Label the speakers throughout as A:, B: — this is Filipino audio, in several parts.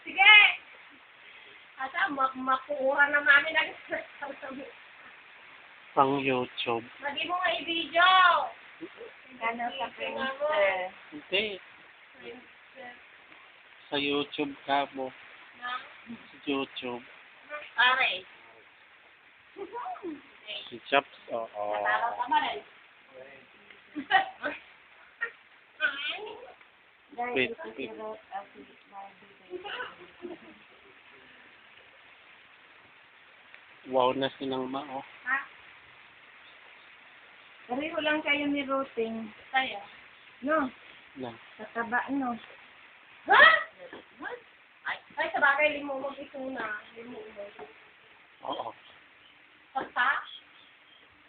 A: Sige! Asa, makuura na mami na.
B: Pang YouTube.
A: Lagi mo nga i-video.
C: Ano sa princess?
B: Hindi. Sa YouTube ka mo. Sa YouTube.
A: Pare.
B: Si Chops, oo.
A: Nataraw ka man eh.
B: Wait,
C: Dahil
B: wait.
C: ito
B: Wow na sinangma, oh.
A: Ha?
C: pareho lang kayo ni Roting.
A: Tayo.
C: No?
B: Na.
C: Tataba, no?
A: Ha? Ay, sa bagay, limumog ito na. Limumog.
B: Oo.
A: Basta,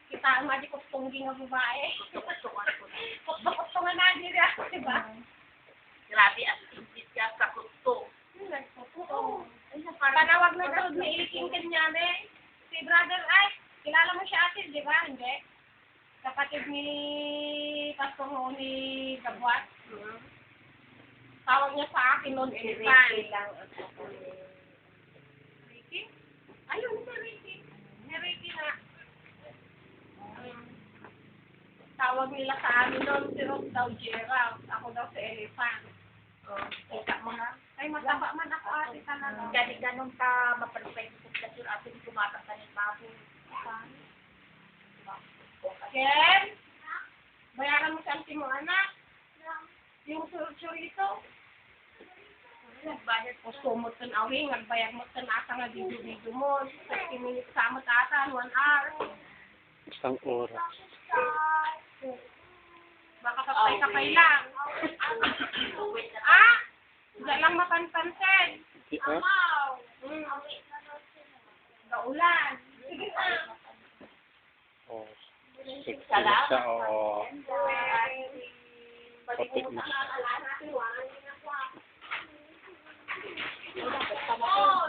A: kita ang madi kustunggi nga babae. Kustungan na din ako, diba?
D: Grabe, as impit ka sa kusto.
A: Panawag na daw na iliking kanya, eh. Si brother, ay, kilala mo siya ate, di ba? Hindi. Kapatid ni Pastor ni Gabuat. Tawag niya sa akin noon, Elepan.
C: lang.
A: Ricky? Ayun, si Ricky. Si Ricky na. Tawag nila sa amin noon, si Rob daw Gerald. Ako daw si Elephant. Kita mo na. Ay, mataba man ako ate talaga.
D: Kasi ganun ka maperfect sitwasyon ating tumatak ka ng baboy.
A: Ken? Bayaran mo sa auntie mo, anak. Yung chorizo. Nagbayad ko sumot ka na awing. Nagbayad mo ka na ata nga video mo. 30 minutes sa mo ata, 1 hour.
B: Isang oras.
A: Baka kapay-kapay lang. Ah? Diyan lang mapanpansin.
B: Di, ah?
A: Gaulan. Sige na.
B: Oh. Sexy na siya, oo. Kapit na siya.
A: Oh,